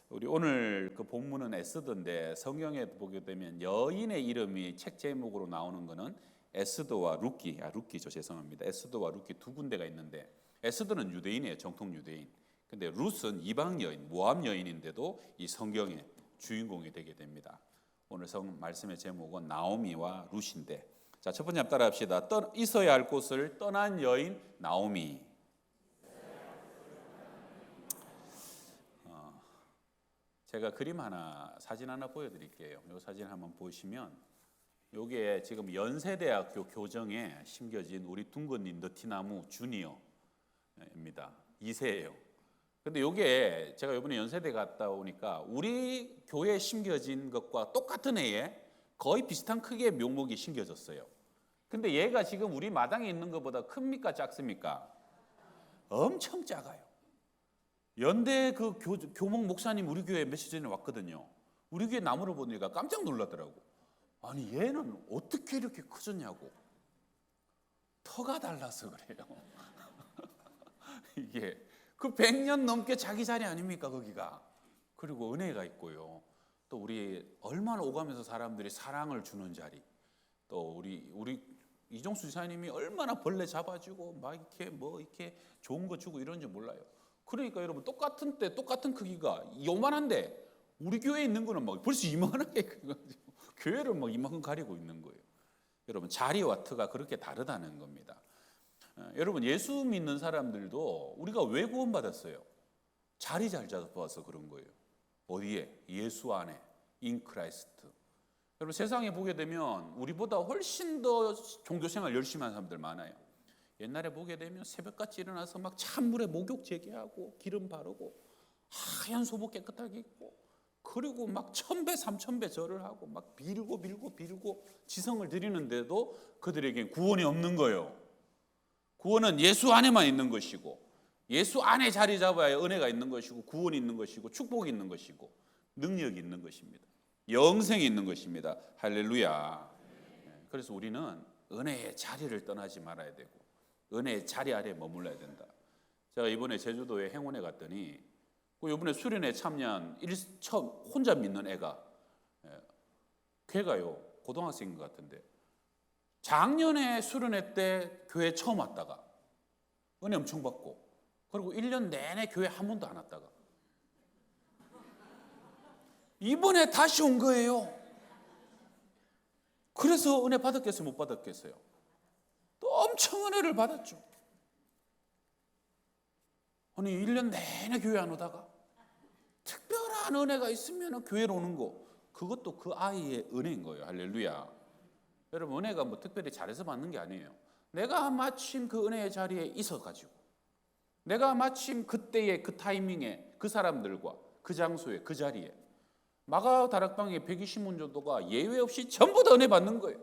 우리 오늘 그 본문은 에스더인데 성경에 보게 되면 여인의 이름이 책 제목으로 나오는 것은 에스더와 루키죠. 죄송합니다. 에스더와 루키 두 군데가 있는데 에스더는 유대인이에요. 정통 유대인. 근데 룻은 이방 여인, 모압 여인인데도 이 성경의 주인공이 되게 됩니다. 오늘 말씀의 제목은 나오미와 룻인데, 자, 첫 번째 한번 따라합시다. 있어야 할 곳을 떠난 여인 나오미. 제가 사진 하나 보여드릴게요. 이 사진 한번 보시면, 이게 지금 연세대학교 교정에 심겨진 우리 둥근님 너티나무 주니어입니다. 2세예요. 근데 이게 제가 이번에 연세대 갔다 오니까 우리 교회에 심겨진 것과 똑같은 해에 거의 비슷한 크기의 묘목이 심겨졌어요. 근데 얘가 지금 우리 마당에 있는 것보다 큽니까 작습니까? 엄청 작아요. 연대 그 교목 목사님 우리 교회 며칠 전에 왔거든요. 우리 교회 나무를 보니까 깜짝 놀라더라고. 아니 얘는 어떻게 이렇게 커졌냐고. 터가 달라서 그래요. 이게 그 100년 넘게 자기 자리 아닙니까 거기가. 그리고 은혜가 있고요. 또 우리 얼마나 오가면서 사람들이 사랑을 주는 자리. 또 우리 이종수 지사님이 얼마나 벌레 잡아주고 막 이렇게 좋은 거 주고 이런지 몰라요. 그러니까 여러분 똑같은 때 똑같은 크기가 요만한데 우리 교회에 있는 거는 막 벌써 이만하게 교회를 막 이만큼 가리고 있는 거예요. 여러분 자리와 터가 그렇게 다르다는 겁니다. 여러분 예수 믿는 사람들도 우리가 왜 구원받았어요? 자리 잘 잡아서 그런 거예요. 어디에? 예수 안에 in Christ. 여러분 세상에 보게 되면 우리보다 훨씬 더 종교생활 열심히 하는 사람들 많아요. 옛날에 보게 되면 새벽같이 일어나서 막 찬물에 목욕 재개하고 기름 바르고 하얀 소복 깨끗하게 입고 그리고 막 1000배 3000배 절을 하고 막 빌고 지성을 드리는데도 그들에겐 구원이 없는 거예요. 구원은 예수 안에만 있는 것이고 예수 안에 자리 잡아야 은혜가 있는 것이고 구원이 있는 것이고 축복이 있는 것이고 능력이 있는 것입니다. 영생이 있는 것입니다. 할렐루야. 그래서 우리는 은혜의 자리를 떠나지 말아야 되고 은혜의 자리 아래에 머물러야 된다. 제가 이번에 제주도에 행원에 갔더니 이번에 수련회 참여한 처음 혼자 믿는 애가 걔가요 고등학생인 것 같은데 작년에 수련회 때 교회 처음 왔다가 은혜 엄청 받고 그리고 1년 내내 교회 한 번도 안 왔다가 이번에 다시 온 거예요. 그래서 은혜 받았겠어요? 못 받았겠어요? 또 엄청 은혜를 받았죠. 아니 1년 내내 교회 안 오다가 특별한 은혜가 있으면 교회로 오는 거 그것도 그 아이의 은혜인 거예요. 할렐루야. 여러분 은혜가 뭐 특별히 잘해서 받는 게 아니에요. 내가 마침 그 은혜의 자리에 있어가지고 내가 마침 그때의 그 타이밍에 그 사람들과 그 장소에 그 자리에 마가 다락방에 120문 정도가 예외 없이 전부 다 은혜 받는 거예요.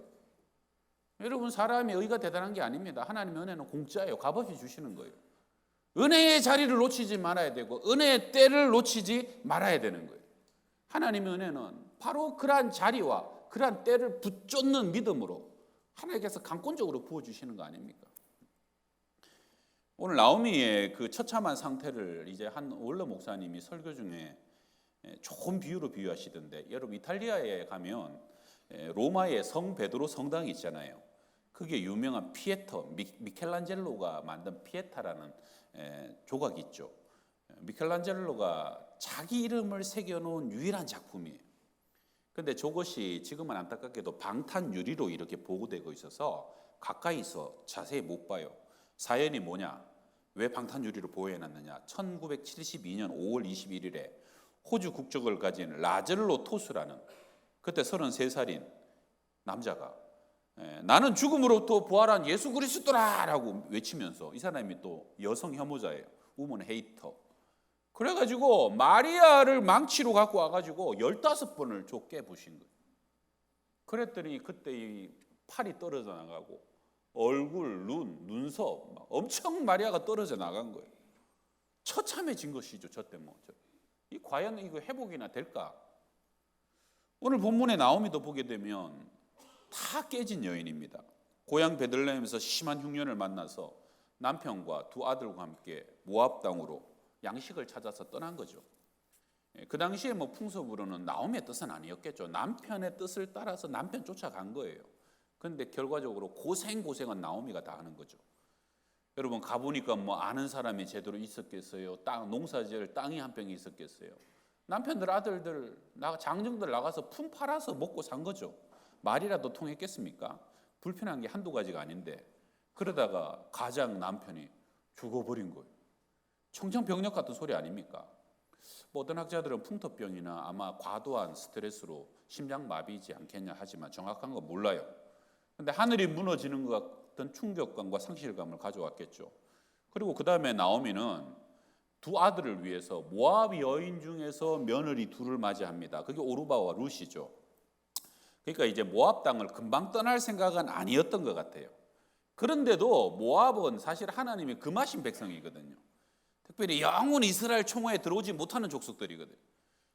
여러분 사람의 의가 대단한 게 아닙니다. 하나님의 은혜는 공짜예요. 값없이 주시는 거예요. 은혜의 자리를 놓치지 말아야 되고 은혜의 때를 놓치지 말아야 되는 거예요. 하나님의 은혜는 바로 그러한 자리와 그러한 때를 붙잡는 믿음으로 하나님께서 강권적으로 부어주시는 거 아닙니까? 오늘 나오미의 그 처참한 상태를 이제 한 원로 목사님이 설교 중에 좋은 비유로 비유하시던데 여러분 이탈리아에 가면 로마의 성 베드로 성당이 있잖아요. 그게 유명한 미켈란젤로가 만든 피에타라는 조각이 있죠. 미켈란젤로가 자기 이름을 새겨놓은 유일한 작품이에요. 그런데 저것이 지금은 안타깝게도 방탄 유리로 이렇게 보호되고 있어서 가까이서 자세히 못 봐요. 사연이 뭐냐? 왜 방탄 유리로 보호해놨느냐? 1972년 5월 21일에 호주 국적을 가진 라젤로 토스라는 그때 33살인 남자가 나는 죽음으로부터 부활한 예수 그리스도라라고 외치면서 이 사람이 또 여성 혐오자예요. 우먼 헤이터. 그래가지고 마리아를 망치로 갖고 와가지고 15번을 쫓게 부신 거예요. 그랬더니 그때 이 팔이 떨어져 나가고 얼굴, 눈썹 엄청 마리아가 떨어져 나간 거예요. 처참해진 것이죠. 저 때문에. 과연 이거 회복이나 될까? 오늘 본문에 나오미도 보게 되면 다 깨진 여인입니다. 고향 베들레헴에서 심한 흉년을 만나서 남편과 두 아들과 함께 모압 땅으로 양식을 찾아서 떠난 거죠. 그 당시에 뭐 풍습으로는 나오미의 뜻은 아니었겠죠. 남편의 뜻을 따라서 남편 쫓아간 거예요. 그런데 결과적으로 고생은 나오미가 다 하는 거죠. 여러분 가보니까 뭐 아는 사람이 제대로 있었겠어요? 농사지을 땅이 한 평이 있었겠어요? 남편들 아들들 장정들 나가서 품 팔아서 먹고 산 거죠. 말이라도 통했겠습니까? 불편한 게 한두 가지가 아닌데 그러다가 가장 남편이 죽어버린 거예요. 청정병력 같은 소리 아닙니까? 뭐 어떤 학자들은 풍토병이나 아마 과도한 스트레스로 심장마비이지 않겠냐 하지만 정확한 건 몰라요. 근데 하늘이 무너지는 것 같은 충격감과 상실감을 가져왔겠죠. 그리고 그 다음에 나오미는 두 아들을 위해서 모압 여인 중에서 며느리 둘을 맞이합니다. 그게 오르바와 룻이죠. 그러니까 이제 모압 땅을 금방 떠날 생각은 아니었던 것 같아요. 그런데도 모압은 사실 하나님이 금하신 백성이거든요. 특별히 영원히 이스라엘 총회에 들어오지 못하는 족속들이거든요.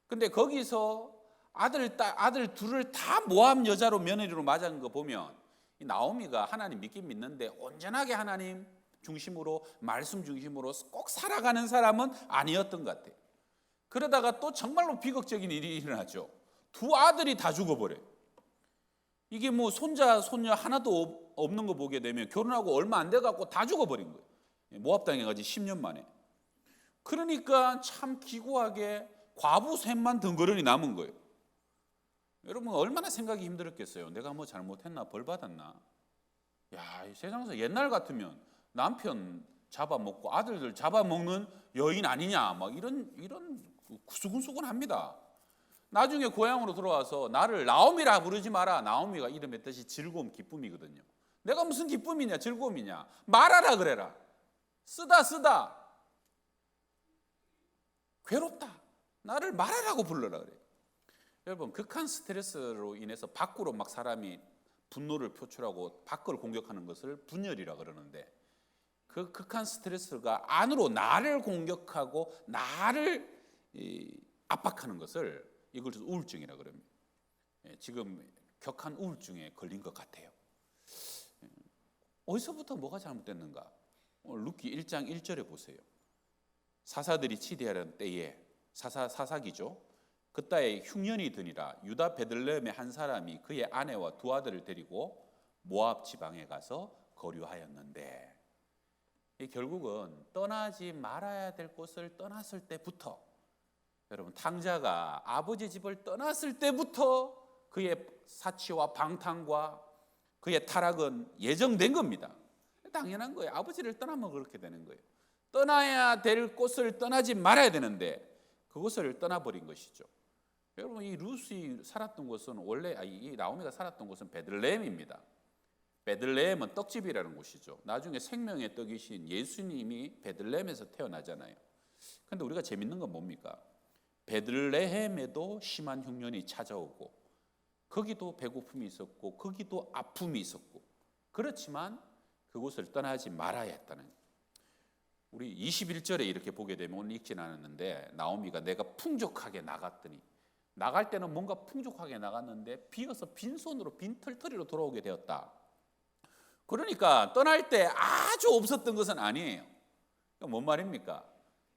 근데 거기서 아들 둘을 다 모압 여자로 며느리로 맞은 거 보면 이 나오미가 하나님 믿긴 믿는데 온전하게 하나님 중심으로 말씀 중심으로 꼭 살아가는 사람은 아니었던 것 같아요. 그러다가 또 정말로 비극적인 일이 일어나죠. 두 아들이 다 죽어버려요. 이게 뭐 손자 손녀 하나도 없는 거 보게 되면 결혼하고 얼마 안 돼갖고 다 죽어버린 거예요. 모압 땅에 가지 10년 만에. 그러니까 참 기구하게 과부 셋만 덩그러니 남은 거예요. 여러분 얼마나 생각이 힘들었겠어요. 내가 뭐 잘못했나 벌 받았나. 야, 이 세상에서 옛날 같으면 남편 잡아먹고 아들들 잡아먹는 여인 아니냐 막 이런 구수근수근합니다. 나중에 고향으로 돌아와서 나를 나오미라 부르지 마라. 나오미가 이름의 뜻이 즐거움 기쁨이거든요. 내가 무슨 기쁨이냐 즐거움이냐 말하라 그래라. 쓰다 괴롭다. 나를 말하라고 불러라 그래요. 여러분 극한 스트레스로 인해서 밖으로 막 사람이 분노를 표출하고 밖을 공격하는 것을 분열이라 그러는데 그 극한 스트레스가 안으로 나를 공격하고 나를 압박하는 것을 이걸 우울증이라 그럽니다. 지금 격한 우울증에 걸린 것 같아요. 어디서부터 뭐가 잘못됐는가? 룻기 1장 1절에 보세요. 사사들이 치대하던 때에 사사기죠. 그때에 흉년이 드니라 유다 베들레헴의 한 사람이 그의 아내와 두 아들을 데리고 모압 지방에 가서 거류하였는데 결국은 떠나지 말아야 될 곳을 떠났을 때부터 여러분 탕자가 아버지 집을 떠났을 때부터 그의 사치와 방탕과 그의 타락은 예정된 겁니다. 당연한 거예요. 아버지를 떠나면 그렇게 되는 거예요. 떠나야 될 곳을 떠나지 말아야 되는데 그곳을 떠나버린 것이죠. 여러분 이 룻이 살았던 곳은 원래 이 나오미가 살았던 곳은 베들레헴입니다. 베들레헴은 떡집이라는 곳이죠. 나중에 생명의 떡이신 예수님이 베들레헴에서 태어나잖아요. 그런데 우리가 재밌는 건 뭡니까? 베들레헴에도 심한 흉년이 찾아오고 거기도 배고픔이 있었고 거기도 아픔이 있었고 그렇지만 그곳을 떠나지 말아야 했다는 거예요. 우리 21절에 이렇게 보게 되면 오늘 읽진 않았는데 나오미가 내가 풍족하게 나갔더니 나갈 때는 뭔가 풍족하게 나갔는데 비어서 빈손으로 빈털터리로 돌아오게 되었다. 그러니까 떠날 때 아주 없었던 것은 아니에요. 뭔 말입니까?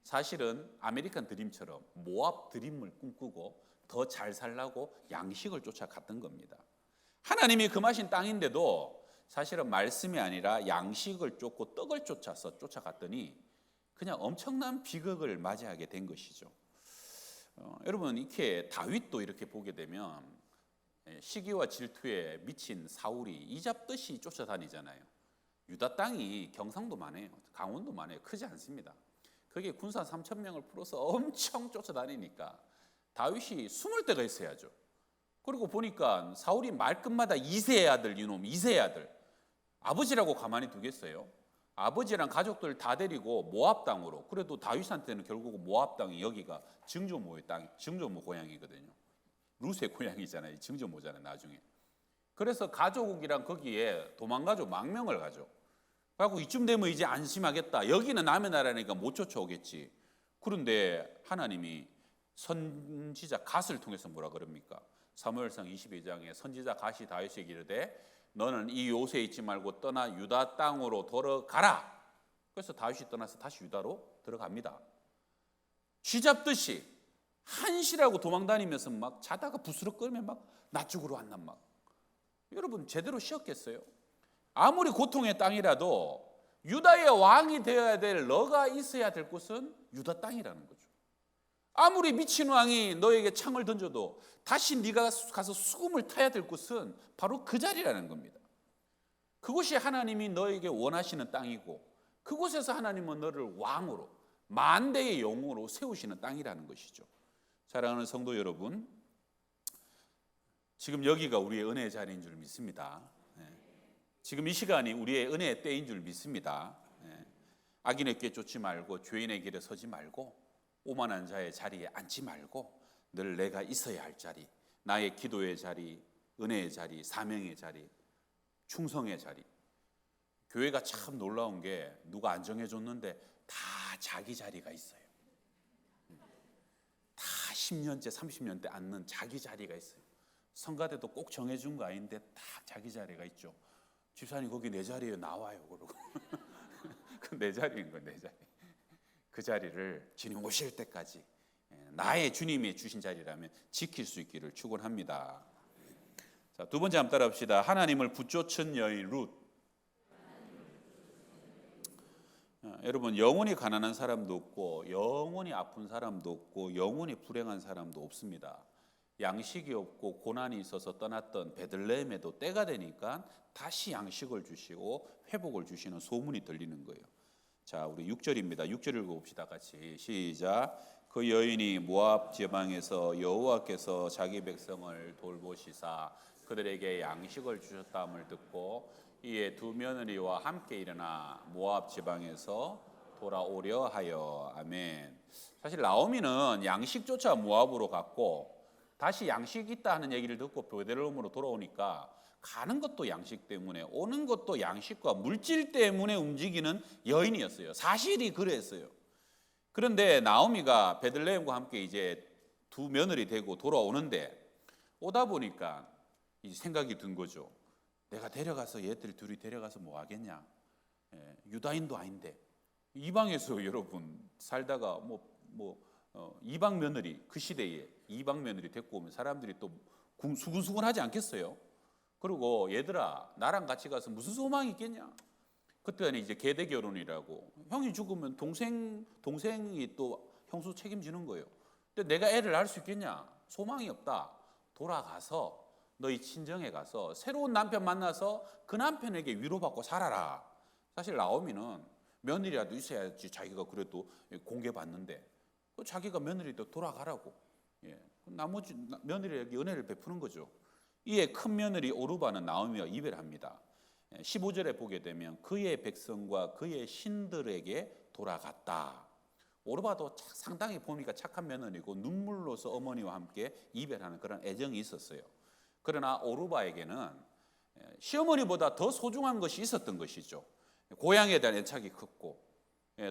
사실은 아메리칸 드림처럼 모압 드림을 꿈꾸고 더 잘 살라고 양식을 쫓아갔던 겁니다. 하나님이 금하신 땅인데도 사실은 말씀이 아니라 양식을 쫓고 떡을 쫓아서 쫓아갔더니 그냥 엄청난 비극을 맞이하게 된 것이죠. 여러분 이렇게 다윗도 이렇게 보게 되면 시기와 질투에 미친 사울이 이잡듯이 쫓아다니잖아요. 유다 땅이 경상도 많아요. 강원도 많아요. 크지 않습니다. 거기에 군사 3,000명을 풀어서 엄청 쫓아다니니까 다윗이 숨을 데가 있어야죠. 그리고 보니까 사울이 말끝마다 이새의 아들 이놈 이새의 아들 아버지라고 가만히 두겠어요? 아버지랑 가족들 다 데리고 모압 땅으로 그래도 다윗한테는 결국 모압 땅이 여기가 증조모의 땅 증조모 고향이거든요. 룻의 고향이잖아요. 증조모잖아요. 나중에. 그래서 가족이랑 거기에 도망가죠. 망명을 가죠. 그래갖고 이쯤 되면 이제 안심하겠다. 여기는 남의 나라니까 못 쫓아오겠지. 그런데 하나님이 선지자 갓을 통해서 뭐라 그럽니까? 사무엘상 22장에 선지자 갓이 다윗에게 이르되 너는 이 요새에 있지 말고 떠나 유다 땅으로 돌아가라. 그래서 다윗이 떠나서 다시 유다로 들어갑니다. 쥐잡듯이 한시라고 도망다니면서 막 자다가 부스럭거리면 막 낮 죽으러 왔난 막. 여러분 제대로 쉬었겠어요? 아무리 고통의 땅이라도 유다의 왕이 되어야 될 너가 있어야 될 곳은 유다 땅이라는 거죠. 아무리 미친 왕이 너에게 창을 던져도 다시 네가 가서 수금을 타야 될 곳은 바로 그 자리라는 겁니다. 그곳이 하나님이 너에게 원하시는 땅이고 그곳에서 하나님은 너를 왕으로 만대의 영웅으로 세우시는 땅이라는 것이죠. 사랑하는 성도 여러분, 지금 여기가 우리의 은혜의 자리인 줄 믿습니다. 지금 이 시간이 우리의 은혜의 때인 줄 믿습니다. 악인의 꾀 쫓지 말고 죄인의 길에 서지 말고 오만한 자의 자리에 앉지 말고 늘 내가 있어야 할 자리, 나의 기도의 자리, 은혜의 자리, 사명의 자리, 충성의 자리. 교회가 참 놀라운 게 누가 안 정해줬는데 다 자기 자리가 있어요. 다 10년째 30년째 앉는 자기 자리가 있어요. 성가대도 꼭 정해준 거 아닌데 다 자기 자리가 있죠. 집사님 거기 내 자리에 나와요 그러고 그 내 자리인 거예요. 내 자리. 그 자리를 주님 오실 때까지 나의 주님이 주신 자리라면 지킬 수 있기를 축원합니다. 자, 두 번째 한번 따라합시다. 하나님을 붙쫓은 여인 룻. 여러분 영혼이 가난한 사람도 없고 영혼이 아픈 사람도 없고 영혼이 불행한 사람도 없습니다. 양식이 없고 고난이 있어서 떠났던 베들레헴에도 때가 되니까 다시 양식을 주시고 회복을 주시는 소문이 들리는 거예요. 자, 우리 6절입니다. 6절 읽어봅시다. 같이 시작. 그 여인이 모압 지방에서 여호와께서 자기 백성을 돌보시사 그들에게 양식을 주셨다함을 듣고 이에 두 며느리와 함께 일어나 모압 지방에서 돌아오려 하여. 아멘. 사실 나오미는 양식조차 모압으로 갔고 다시 양식 있다 하는 얘기를 듣고 베들레헴으로 돌아오니까 가는 것도 양식 때문에 오는 것도 양식과 물질 때문에 움직이는 여인이었어요. 사실이 그랬어요. 그런데 나오미가 베들레헴과 함께 이제 두 며느리 되고 돌아오는데 오다 보니까 이 생각이 든 거죠. 내가 데려가서 얘들 둘이 데려가서 뭐 하겠냐? 유다인도 아닌데 이방에서 여러분 살다가 이방 며느리 그 시대에 이방 며느리 데리고 오면 사람들이 또 수근수근하지 않겠어요? 그리고 얘들아 나랑 같이 가서 무슨 소망이 있겠냐? 그때는 이제 계대 결혼이라고 형이 죽으면 동생이 또 형수 책임지는 거예요. 근데 내가 애를 낳을 수 있겠냐? 소망이 없다. 돌아가서 너희 친정에 가서 새로운 남편 만나서 그 남편에게 위로받고 살아라. 사실 나오미는 며느리라도 있어야지 자기가 그래도 공개받는데 자기가 며느리도 돌아가라고 나머지 며느리에게 은혜를 베푸는 거죠. 이에 큰 며느리 오르바는 나오미와 이별합니다. 15절에 보게 되면 그의 백성과 그의 신들에게 돌아갔다. 오르바도 상당히 보니까 착한 며느리고 눈물로서 어머니와 함께 이별하는 그런 애정이 있었어요. 그러나 오르바에게는 시어머니보다 더 소중한 것이 있었던 것이죠. 고향에 대한 애착이 컸고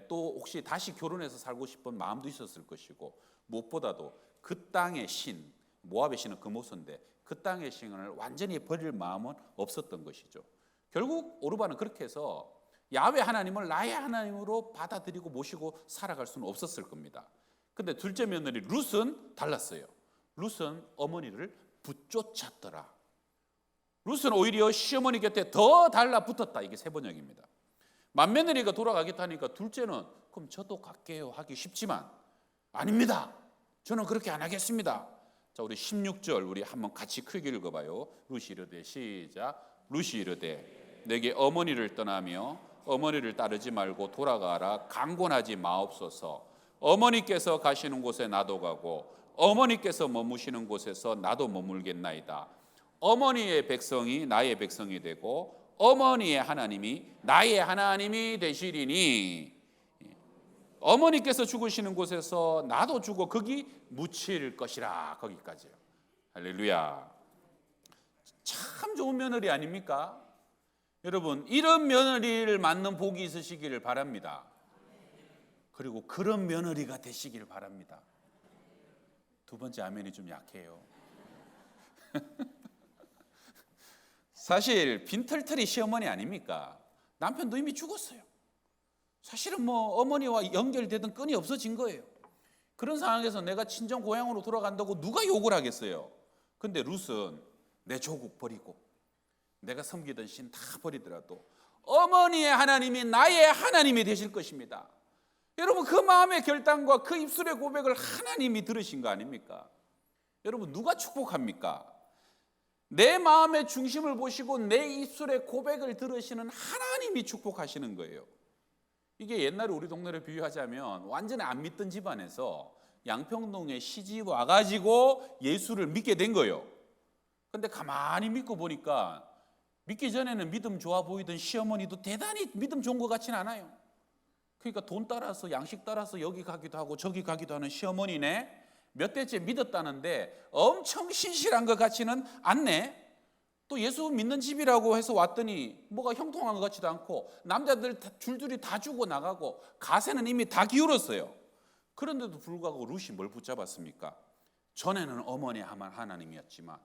또 혹시 다시 결혼해서 살고 싶은 마음도 있었을 것이고 무엇보다도 그 땅의 신, 모압의 신은 금오선인데 그 땅의 신을 완전히 버릴 마음은 없었던 것이죠. 결국 오르바는 그렇게 해서 야훼 하나님을 나의 하나님으로 받아들이고 모시고 살아갈 수는 없었을 겁니다. 근데 둘째 며느리 룻은 달랐어요. 룻은 어머니를 붙쫓았더라. 룻은 오히려 시어머니 곁에 더 달라붙었다. 이게 세 번역입니다. 맏며느리가 돌아가겠다 하니까 둘째는 그럼 저도 갈게요 하기 쉽지만 아닙니다. 저는 그렇게 안 하겠습니다. 자, 우리 16절 우리 한번 같이 크게 읽어봐요. 룻이 이르되 시작. 룻이 이르되 내게 어머니를 떠나며 어머니를 따르지 말고 돌아가라. 강권하지 마옵소서. 어머니께서 가시는 곳에 나도 가고 어머니께서 머무시는 곳에서 나도 머물겠나이다. 어머니의 백성이 나의 백성이 되고 어머니의 하나님이 나의 하나님이 되시리니 어머니께서 죽으시는 곳에서 나도 죽어 거기 묻힐 것이라. 거기까지요. 할렐루야. 참 좋은 며느리 아닙니까? 여러분 이런 며느리를 맞는 복이 있으시기를 바랍니다. 그리고 그런 며느리가 되시길 바랍니다. 두 번째 아멘이 좀 약해요. 사실 빈털터리 시어머니 아닙니까? 남편도 이미 죽었어요. 사실은 어머니와 연결되던 끈이 없어진 거예요. 그런 상황에서 내가 친정 고향으로 돌아간다고 누가 욕을 하겠어요? 근데 룻은 내 조국 버리고 내가 섬기던 신 다 버리더라도 어머니의 하나님이 나의 하나님이 되실 것입니다. 여러분, 그 마음의 결단과 그 입술의 고백을 하나님이 들으신 거 아닙니까? 여러분, 누가 축복합니까? 내 마음의 중심을 보시고 내 입술의 고백을 들으시는 하나님이 축복하시는 거예요. 이게 옛날에 우리 동네를 비유하자면 완전히 안 믿던 집안에서 양평동에 시집 와가지고 예수를 믿게 된 거예요. 근데 가만히 믿고 보니까 믿기 전에는 믿음 좋아 보이던 시어머니도 대단히 믿음 좋은 것 같지는 않아요. 그러니까 돈 따라서 양식 따라서 여기 가기도 하고 저기 가기도 하는 시어머니네. 몇 대째 믿었다는데 엄청 신실한 것 같지는 않네. 또 예수 믿는 집이라고 해서 왔더니 뭐가 형통한 것 같지도 않고 남자들 줄줄이 다 주고 나가고 가세는 이미 다 기울었어요. 그런데도 불구하고 룻이 뭘 붙잡았습니까? 전에는 어머니 하나님이었지만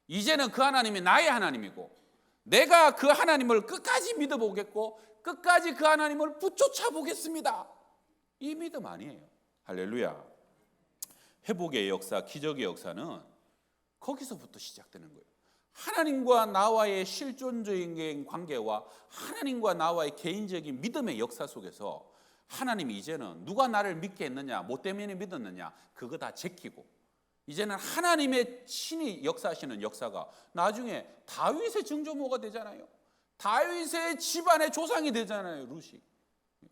이제는 그 하나님이 나의 하나님이고 내가 그 하나님을 끝까지 믿어보겠고 끝까지 그 하나님을 붙여차 보겠습니다. 이 믿음 아니에요. 할렐루야. 회복의 역사, 기적의 역사는 거기서부터 시작되는 거예요. 하나님과 나와의 실존적인 관계와 하나님과 나와의 개인적인 믿음의 역사 속에서 하나님이 이제는 누가 나를 믿게 했느냐, 뭐 때문에 믿었느냐, 그거 다 제키고 이제는 하나님의 신이 역사하시는 역사가 나중에 다윗의 증조모가 되잖아요. 다윗의 집안의 조상이 되잖아요. 룻이.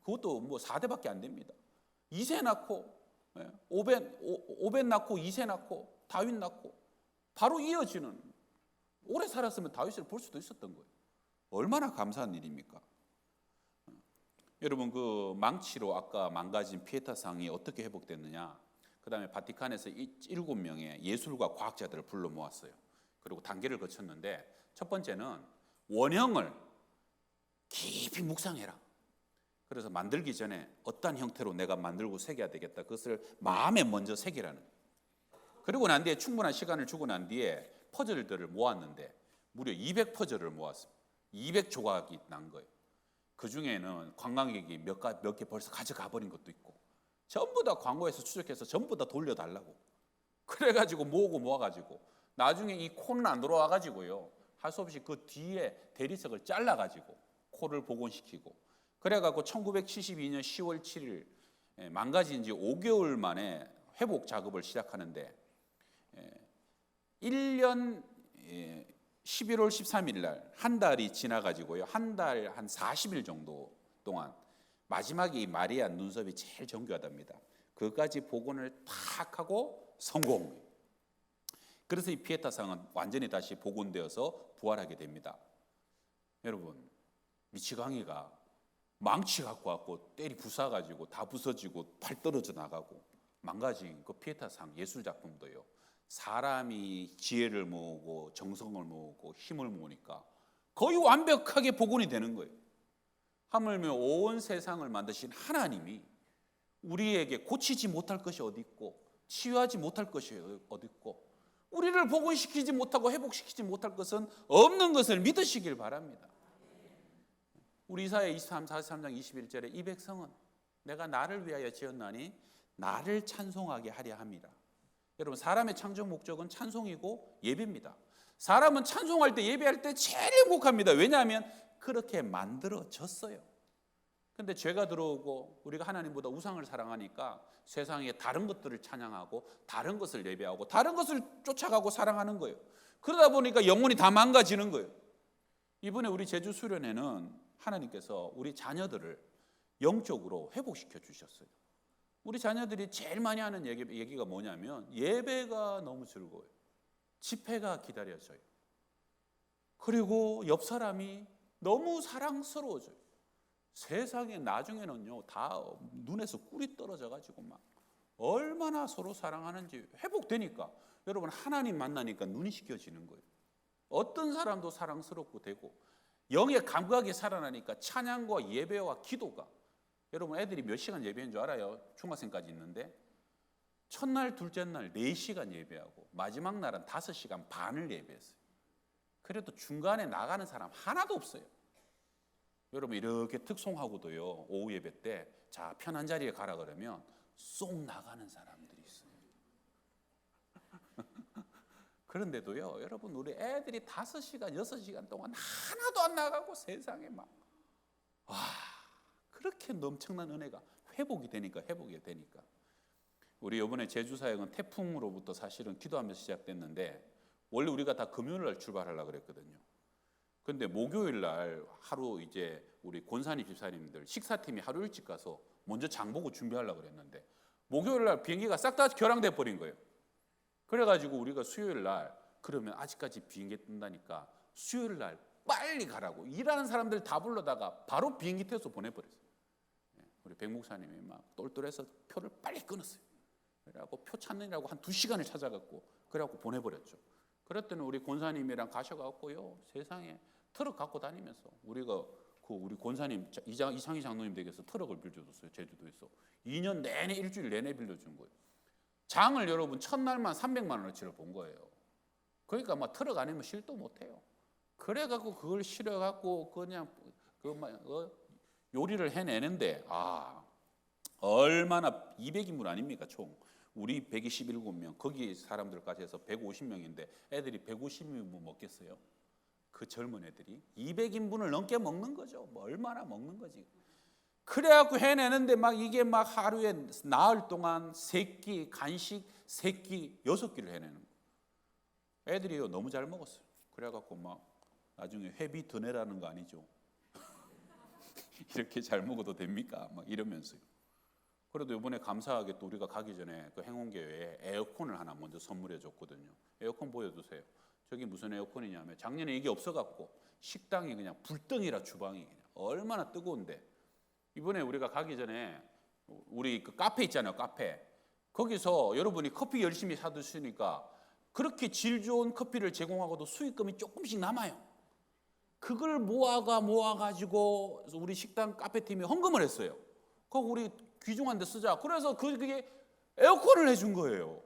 그것도 뭐 4대밖에 안 됩니다. 2세 낳고 오벳 낳고 2세 낳고 다윗 낳고 바로 이어지는, 오래 살았으면 다윗을 볼 수도 있었던 거예요. 얼마나 감사한 일입니까? 여러분, 그 망치로 아까 망가진 피에타상이 어떻게 회복됐느냐? 그 다음에 바티칸에서 7명의 예술가 과학자들을 불러 모았어요. 그리고 단계를 거쳤는데 첫 번째는 원형을 깊이 묵상해라. 그래서 만들기 전에 어떤 형태로 내가 만들고 새겨야 되겠다. 그것을 마음에 먼저 새기라는. 그리고 난 뒤에 충분한 시간을 주고 난 뒤에 퍼즐들을 모았는데 무려 200퍼즐을 모았습니다. 200조각이 난 거예요. 그 중에는 관광객이 몇 개 벌써 가져가 버린 것도 있고 전부 다 광고에서 추적해서 전부 다 돌려달라고 그래가지고 모아가지고 나중에 이 코는 안 돌아와가지고요 할 수 없이 그 뒤에 대리석을 잘라가지고 코를 복원시키고 그래가지고 1972년 10월 7일 망가진 지 5개월 만에 회복 작업을 시작하는데 1년 11월 13일 날 한 달이 지나가지고요 한 달 한 40일 정도 동안 마지막에 이 마리아 눈썹이 제일 정교하답니다. 그것까지 복원을 탁 하고 성공. 그래서 이 피에타상은 완전히 다시 복원되어서 부활하게 됩니다. 여러분, 미치광이가 망치 갖고 왔고 때리 부숴가지고 다 부서지고 팔 떨어져 나가고 망가진 그 피에타상 예술작품도요. 사람이 지혜를 모으고 정성을 모으고 힘을 모으니까 거의 완벽하게 복원이 되는 거예요. 하물며 온 세상을 만드신 하나님이 우리에게 고치지 못할 것이 어디 있고 치유하지 못할 것이 어디 있고 우리를 복원시키지 못하고 회복시키지 못할 것은 없는 것을 믿으시길 바랍니다. 우리 이사야 43장 21절에 이 백성은 내가 나를 위하여 지었나니 나를 찬송하게 하려 합니다. 여러분, 사람의 창조 목적은 찬송이고 예배입니다. 사람은 찬송할 때 예배할 때 제일 행복합니다. 왜냐하면 그렇게 만들어졌어요. 근데 죄가 들어오고 우리가 하나님보다 우상을 사랑하니까 세상에 다른 것들을 찬양하고 다른 것을 예배하고 다른 것을 쫓아가고 사랑하는 거예요. 그러다 보니까 영혼이 다 망가지는 거예요. 이번에 우리 제주 수련회는 하나님께서 우리 자녀들을 영적으로 회복시켜 주셨어요. 우리 자녀들이 제일 많이 하는 얘기가 뭐냐면 예배가 너무 즐거워요. 집회가 기다려져요. 그리고 옆 사람이 너무 사랑스러워져요. 세상에 나중에는요 다 눈에서 꿀이 떨어져가지고 막 얼마나 서로 사랑하는지 회복되니까 여러분 하나님 만나니까 눈이 씻겨지는 거예요. 어떤 사람도 사랑스럽고 되고 영의 감각이 살아나니까 찬양과 예배와 기도가 여러분 애들이 몇 시간 예배한 줄 알아요? 중학생까지 있는데 첫날 둘째 날 4시간 예배하고 마지막 날은 5시간 반을 예배했어요. 그래도 중간에 나가는 사람 하나도 없어요. 여러분 이렇게 특송하고도요 오후 예배 때 자 편한 자리에 가라 그러면 쏙 나가는 사람들이 있어요. 그런데도요, 여러분, 우리 애들이 5시간, 6시간 동안 하나도 안 나가고 세상에 막, 와, 그렇게 엄청난 은혜가 회복이 되니까. 우리 이번에 제주 사역은 태풍으로부터 사실은 기도하면서 시작됐는데, 원래 우리가 다 금요일 날 출발하려고 그랬거든요. 근데 목요일 날 하루 이제 우리 권사님 집사님들 식사팀이 하루 일찍 가서 먼저 장 보고 준비하려고 그랬는데, 목요일 날 비행기가 싹 다 결항돼 버린 거예요. 그래가지고 우리가 수요일 날, 그러면 아직까지 비행기 뜬다니까 수요일 날 빨리 가라고 일하는 사람들 다 불러다가 바로 비행기 태워서 보내버렸어요. 우리 백 목사님이 막 똘똘해서 표를 빨리 끊었어요. 그래갖고 표 찾느라고 한 2시간을 찾아갖고 그래갖고 보내버렸죠. 그랬더니 우리 권사님이랑 가셔갖고요, 세상에 트럭 갖고 다니면서 우리가 우리 권사님 이창희 장로님 댁에서 트럭을 빌려줬어요. 제주도에서 2년 내내 일주일 내내 빌려준 거예요. 장을 여러분 첫날만 300만 원어치를 본 거예요. 그러니까 막 트럭 아니면 실도 못해요. 그래갖고 그걸 실어갖고 그냥 요리를 해내는데, 얼마나 200인분 아닙니까 총. 우리 127명, 거기 사람들까지 해서 150명인데 애들이 150인분 먹겠어요? 그 젊은 애들이 200인분을 넘게 먹는 거죠. 뭐 얼마나 먹는 거지. 그래갖고 해내는데 막 이게 막 하루에 나흘 동안 3끼 간식 3끼 6끼를 해내는 거예요. 애들이요 너무 잘 먹었어요. 그래갖고 막 나중에 회비 더 내라는 거 아니죠. 이렇게 잘 먹어도 됩니까? 막 이러면서요. 그래도 이번에 감사하게 또 우리가 가기 전에 그 행운교회에 에어컨을 하나 먼저 선물해 줬거든요. 에어컨 보여주세요. 저기 무슨 에어컨이냐면 작년에 이게 없어갖고 식당이 그냥 불덩이라 주방이 그냥 얼마나 뜨거운데, 이번에 우리가 가기 전에 우리 그 카페 있잖아요. 카페 거기서 여러분이 커피 열심히 사드시니까 그렇게 질 좋은 커피를 제공하고도 수익금이 조금씩 남아요. 그걸 모아가지고 우리 식당 카페팀이 헌금을 했어요. 그거 우리 귀중한 데 쓰자. 그래서 그게 에어컨을 해준 거예요.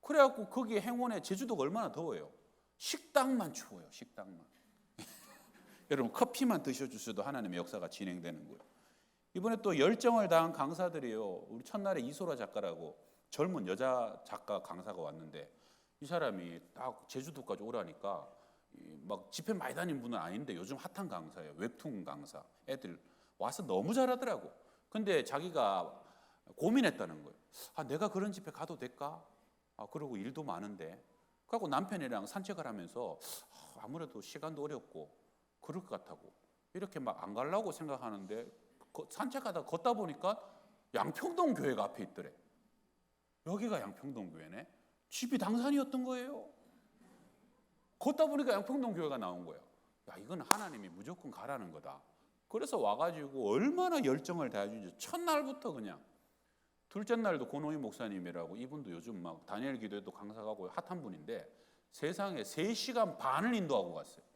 그래갖고 거기 행원에 제주도가 얼마나 더워요. 식당만 추워요. 식당만. 여러분 커피만 드셔주셔도 하나님의 역사가 진행되는 거예요. 이번에 또 열정을 다한 강사들이요. 우리 첫날에 이소라 작가라고 젊은 여자 작가 강사가 왔는데, 이 사람이 딱 제주도까지 오라니까 막 집회 많이 다니는 분은 아닌데 요즘 핫한 강사예요. 웹툰 강사. 애들 와서 너무 잘하더라고. 근데 자기가 고민했다는 거예요. 내가 그런 집회 가도 될까? 그러고 일도 많은데. 그래갖고 남편이랑 산책을 하면서 아무래도 시간도 어렵고 그럴 것 같다고 이렇게 막 안 가려고 생각하는데, 산책하다 걷다 보니까 양평동 교회가 앞에 있더래. 여기가 양평동 교회네. 집이 당산이었던 거예요. 걷다 보니까 양평동 교회가 나온 거예요. 야, 이건 하나님이 무조건 가라는 거다. 그래서 와가지고 얼마나 열정을 다해주는지 첫날부터 그냥. 둘째 날도 고노희 목사님이라고, 이분도 요즘 막 다니엘 기도에도 강사가고 핫한 분인데 세상에 3시간 반을 인도하고 갔어요.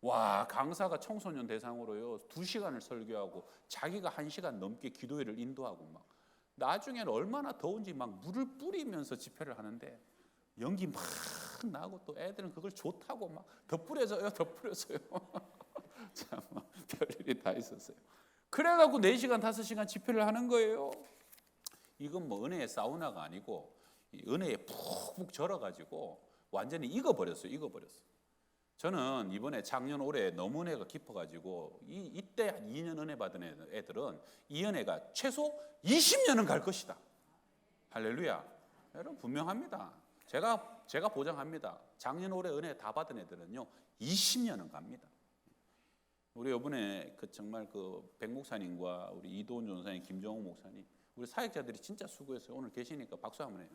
와, 강사가 청소년 대상으로요 2시간을 설교하고 자기가 1시간 넘게 기도회를 인도하고 막 나중에는 얼마나 더운지 막 물을 뿌리면서 집회를 하는데 연기 막 나고 또 애들은 그걸 좋다고 막 더 뿌려줘요. 참 별일이 다 있었어요. 그래갖고 4시간 5시간 집회를 하는 거예요. 이건 뭐 은혜의 사우나가 아니고 은혜에 푹푹 절어가지고 완전히 익어버렸어요. 저는 이번에 작년 올해 너무 은혜가 깊어가지고 이때 한 2년 은혜 받은 애들은 이 은혜가 최소 20년은 갈 것이다. 할렐루야. 여러분 분명합니다. 제가 보장합니다. 작년 올해 은혜 다 받은 애들은요 20년은 갑니다. 우리 이번에 정말 백 목사님과 우리 이도훈 전사님, 김정욱 목사님, 우리 사역자들이 진짜 수고했어요. 오늘 계시니까 박수 한번 해요.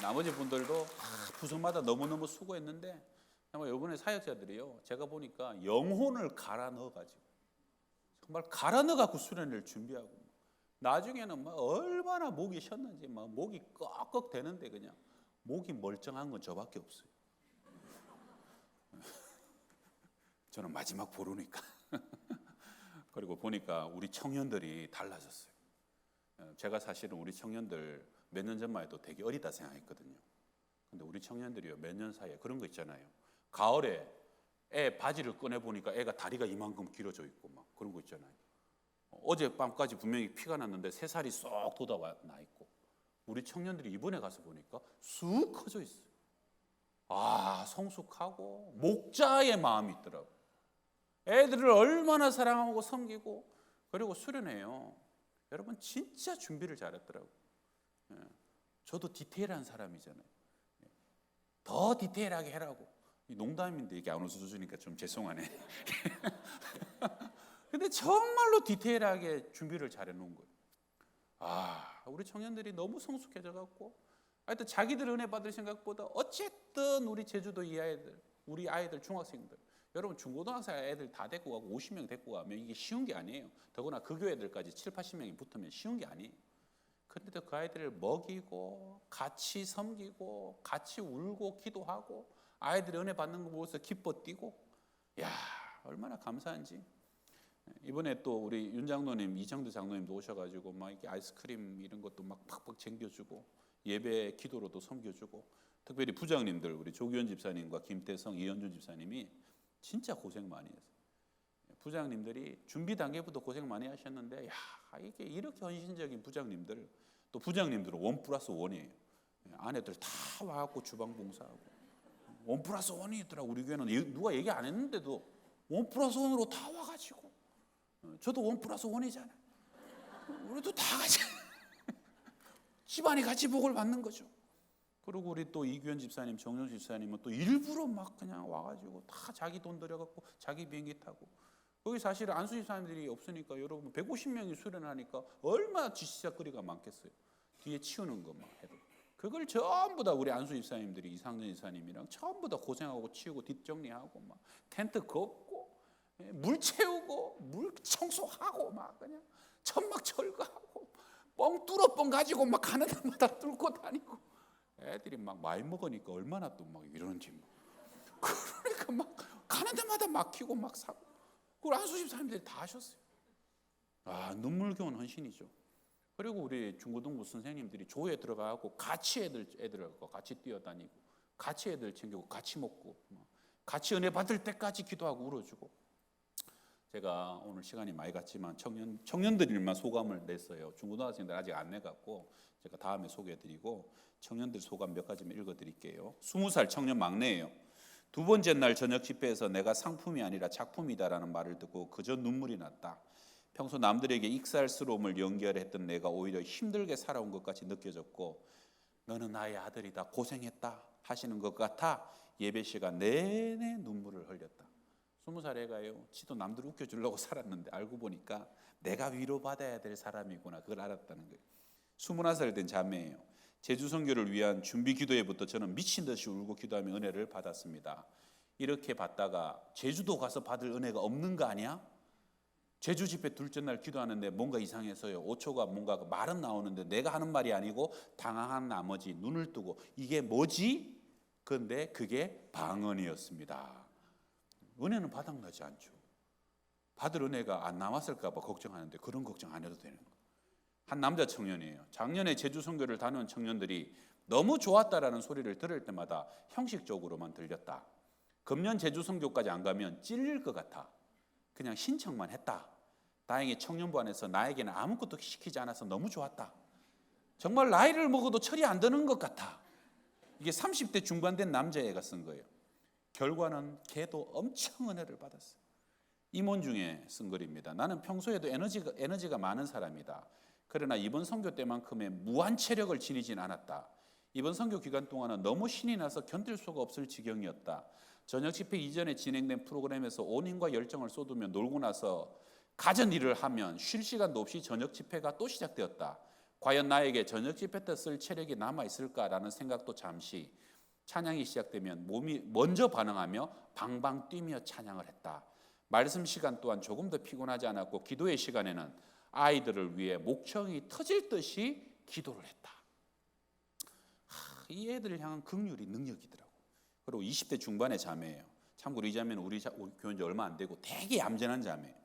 나머지 분들도 부서마다 너무너무 수고했는데 정말 이번에 사역자들이요, 제가 보니까 영혼을 갈아 넣어가지고 정말 갈아 넣어갖고 수련회를 준비하고 나중에는 막 얼마나 목이 쉬었는지 막 목이 꺽꺽 되는데 그냥 목이 멀쩡한 건 저밖에 없어요. 저는 마지막 보루니까. 그리고 보니까 우리 청년들이 달라졌어요. 제가 사실은 우리 청년들 몇 년 전만 해도 되게 어리다 생각했거든요. 근데 우리 청년들이요 몇 년 사이에 그런 거 있잖아요. 가을에 애 바지를 꺼내 보니까 애가 다리가 이만큼 길어져 있고 막 그런 거 있잖아요. 어젯밤까지 분명히 피가 났는데 새살이 쏙 돋아 나 있고, 우리 청년들이 이번에 가서 보니까 쑥 커져 있어요. 아, 성숙하고 목자의 마음이 있더라고요. 애들을 얼마나 사랑하고 섬기고, 그리고 수련해요. 여러분 진짜 준비를 잘했더라고요. 저도 디테일한 사람이잖아요. 더 디테일하게 해라고. 농담인데 이게 안 웃어주니까 좀 죄송하네. 근데 정말로 디테일하게 준비를 잘해 놓은 거예요. 아, 우리 청년들이 너무 성숙해져 갖고, 하여튼 자기들 은혜 받을 생각보다 어쨌든 우리 제주도 이 아이들, 우리 아이들 중학생들, 여러분 중고등학생 애들 다 데리고 가고 50명 데리고 가면 이게 쉬운 게 아니에요. 더구나 그 교회 애들까지 7, 80명이 붙으면 쉬운 게 아니에요. 그런데도 그 아이들을 먹이고 같이 섬기고 같이 울고 기도하고 아이들이 은혜 받는 거 보고서 기뻐 뛰고, 야, 얼마나 감사한지. 이번에 또 우리 윤 장로님, 이정도 장로님도 오셔가지고 막 이렇게 아이스크림 이런 것도 막 팍팍 챙겨주고 예배 기도로도 섬겨주고, 특별히 부장님들 우리 조기현 집사님과 김태성, 이현준 집사님이 진짜 고생 많이 했어요. 부장님들이 준비 단계부터 고생 많이 하셨는데, 야, 이게 이렇게 헌신적인 부장님들, 또 부장님들은 1+1이에요. 아내들 다 와갖고 주방 봉사하고 1+1이 있더라. 우리 교회는 누가 얘기 안 했는데도 1+1으로 다 와가지고, 저도 1+1이잖아요. 우리도 다 같이 집안이 같이 복을 받는 거죠. 그리고 우리 또 이규현 집사님, 정영수 집사님은 또 일부러 막 그냥 와가지고 다 자기 돈 들여갖고 자기 비행기 타고, 거기 사실은 안수 집사님들이 없으니까 여러분 150명이 수련하니까 얼마나 지시작거리가 많겠어요. 뒤에 치우는 것만 해도. 그걸 전부 다 우리 안수 집사님들이, 이상전 집사님이랑 전부 다 고생하고 치우고 뒷정리하고 막 텐트 걷고 물 채우고 물 청소하고 막 그냥 천막 철거하고 뻥 뚫어 뻥 가지고 막 가는 데마다 뚫고 다니고, 애들이 막 많이 먹으니까 얼마나 또 막 이러는지 막. 그러니까 막 가는 데마다 막히고 막 사고. 그걸 안수 집사님들이 다 하셨어요. 아, 눈물겨운 헌신이죠. 그리고 우리 중고등부 선생님들이 조에 들어가고 같이 애들하고 같이 뛰어다니고 같이 애들 챙기고 같이 먹고 같이 은혜 받을 때까지 기도하고 울어주고. 제가 오늘 시간이 많이 갔지만 청년들만 소감을 냈어요. 중고등학생들 아직 안 내갖고 제가 다음에 소개해드리고 청년들 소감 몇 가지만 읽어드릴게요. 20살 청년 막내예요. 두 번째 날 저녁 집회에서 내가 상품이 아니라 작품이다라는 말을 듣고 그저 눈물이 났다. 평소 남들에게 익살스러움을 연기하려 내가 오히려 힘들게 살아온 것 같이 느껴졌고, 너는 나의 아들이다, 고생했다 하시는 것 같아 예배 시간 내내 눈물을 흘렸다. 20살 애가요, 지도 남들 웃겨주려고 살았는데 알고 보니까 내가 위로받아야 될 사람이구나, 그걸 알았다는 거예요. 21살 된 자매예요. 제주 선교를 위한 준비 기도회부터 저는 미친 듯이 울고 기도하며 은혜를 받았습니다. 이렇게 받다가 제주도 가서 받을 은혜가 없는 거 아니야? 제주 집회 둘째 날 기도하는데 뭔가 이상해서요, 5초가 뭔가 말은 나오는데 내가 하는 말이 아니고 당황한 나머지 눈을 뜨고 이게 뭐지? 그런데 그게 방언이었습니다. 은혜는 바닥나지 않죠. 받을 은혜가 안 남았을까 봐 걱정하는데 그런 걱정 안 해도 되는 거예요. 한 남자 청년이에요. 작년에 제주 선교를 다녀온 청년들이 너무 좋았다라는 소리를 들을 때마다 형식적으로만 들렸다. 금년 제주 선교까지 안 가면 찔릴 것 같아. 그냥 신청만 했다. 다행히 청년부 안에서 나에게는 아무것도 시키지 않아서 너무 좋았다. 정말 나이를 먹어도 철이 안 드는 것 같아. 이게 30대 중반 된 남자애가 쓴 거예요. 결과는 걔도 엄청 은혜를 받았어요. 임원 중에 쓴 글입니다. 나는 평소에도 에너지가 많은 사람이다. 그러나 이번 선교 때만큼의 무한 체력을 지니진 않았다. 이번 선교 기간 동안은 너무 신이 나서 견딜 수가 없을 지경이었다. 저녁 집회 이전에 진행된 프로그램에서 온 힘과 열정을 쏟으며 놀고 나서 가전 일을 하면 쉴 시간도 없이 저녁 집회가 또 시작되었다. 과연 나에게 저녁 집회 때 쓸 체력이 남아있을까라는 생각도 잠시. 찬양이 시작되면 몸이 먼저 반응하며 방방 뛰며 찬양을 했다. 말씀 시간 또한 조금 더 피곤하지 않았고 기도의 시간에는 아이들을 위해 목청이 터질 듯이 기도를 했다. 이 애들을 향한 긍휼이 능력이더라고. 그리고 20대 중반의 자매예요. 참고로 이 자매는 우리 교인 지 얼마 안 되고 되게 얌전한 자매예요.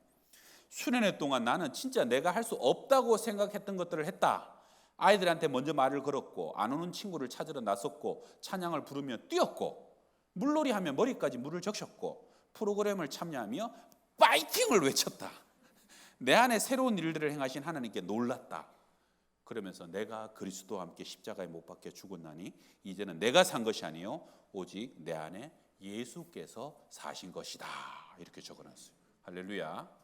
수련회 동안 나는 진짜 내가 할 수 없다고 생각했던 것들을 했다. 아이들한테 먼저 말을 걸었고 안 오는 친구를 찾으러 나섰고 찬양을 부르며 뛰었고 물놀이 하며 머리까지 물을 적셨고 프로그램을 참여하며 파이팅을 외쳤다. 내 안에 새로운 일들을 행하신 하나님께 놀랐다. 그러면서 내가 그리스도와 함께 십자가에 못 박혀 죽었나니 이제는 내가 산 것이 아니요 오직 내 안에 예수께서 사신 것이다. 이렇게 적어놨어요. 할렐루야.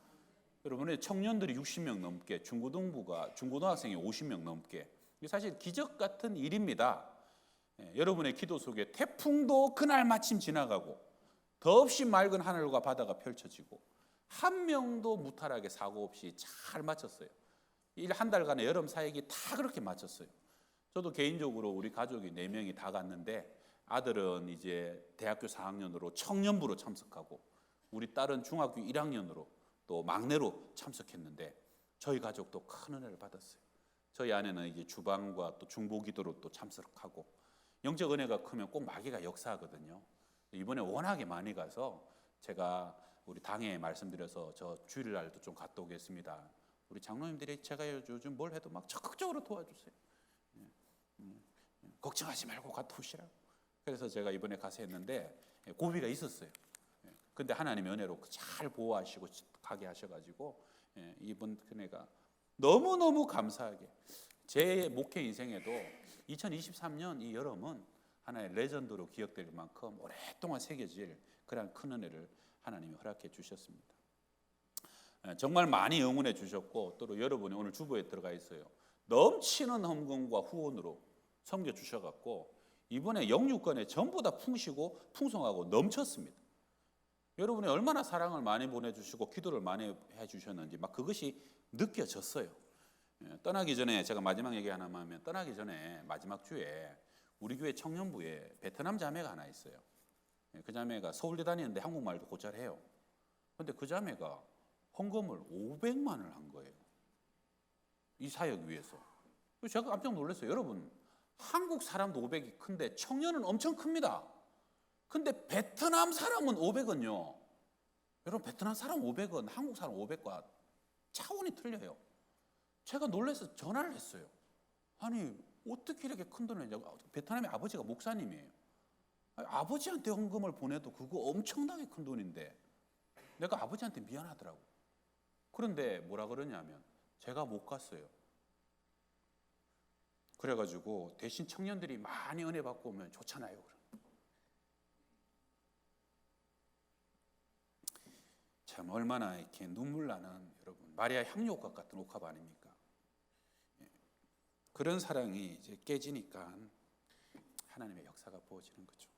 여러분의 청년들이 60명 넘게, 중고등학생이 50명 넘게, 이게 사실 기적 같은 일입니다. 여러분의 기도 속에 태풍도 그날 마침 지나가고 더없이 맑은 하늘과 바다가 펼쳐지고 한 명도 무탈하게 사고 없이 잘 마쳤어요. 한 달간의 여름 사역이 다 그렇게 마쳤어요. 저도 개인적으로 우리 가족이 4명이 다 갔는데 아들은 이제 대학교 4학년으로 청년부로 참석하고 우리 딸은 중학교 1학년으로 또 막내로 참석했는데 저희 가족도 큰 은혜를 받았어요. 저희 아내는 이제 주방과 또 중보기도로 또 참석하고 영적 은혜가 크면 꼭 마귀가 역사하거든요. 이번에 워낙에 많이 가서 제가 우리 당에 말씀드려서 저 주일날도 좀 갔다 오겠습니다. 우리 장로님들이 제가 요즘 뭘 해도 막 적극적으로 도와주세요. 걱정하지 말고 갔다 오시라고. 그래서 제가 이번에 가서 했는데 고비가 있었어요. 근데 하나님의 은혜로 잘 보호하시고 가게 하셔가지고 이번 큰애가 너무너무 감사하게 제 목회 인생에도 2023년 이 여름은 하나의 레전드로 기억될 만큼 오랫동안 새겨질 그런 큰 은혜를 하나님이 허락해 주셨습니다. 정말 많이 응원해 주셨고 또 여러분이 오늘 주보에 들어가 있어요. 넘치는 헌금과 후원으로 섬겨 주셔갖고 이번에 영유권에 전부 다 풍시고 풍성하고 넘쳤습니다. 여러분이 얼마나 사랑을 많이 보내주시고 기도를 많이 해주셨는지 막 그것이 느껴졌어요. 떠나기 전에 제가 마지막 얘기 하나만 하면 떠나기 전에 마지막 주에 우리 교회 청년부에 베트남 자매가 하나 있어요. 그 자매가 서울대 다니는데 한국말도 곧잘 해요. 그런데 그 자매가 헌금을 500만 원을 한 거예요. 이 사역 위해서. 제가 깜짝 놀랐어요. 여러분 한국 사람도 500이 큰데 청년은 엄청 큽니다. 근데 베트남 사람은 500원요. 여러분 베트남 사람 500원, 한국 사람 500과 차원이 틀려요. 제가 놀라서 전화를 했어요. 아니 어떻게 이렇게 큰 돈을 내냐고. 베트남의 아버지가 목사님이에요. 아버지한테 헌금을 보내도 그거 엄청나게 큰 돈인데 내가 아버지한테 미안하더라고. 그런데 뭐라 그러냐면 제가 못 갔어요. 그래가지고 대신 청년들이 많이 은혜 받고 오면 좋잖아요. 참 얼마나 이렇게 눈물 나는 여러분 마리아 향유옥합 같은 옥합 아닙니까? 그런 사랑이 이제 깨지니까 하나님의 역사가 부어지는 거죠.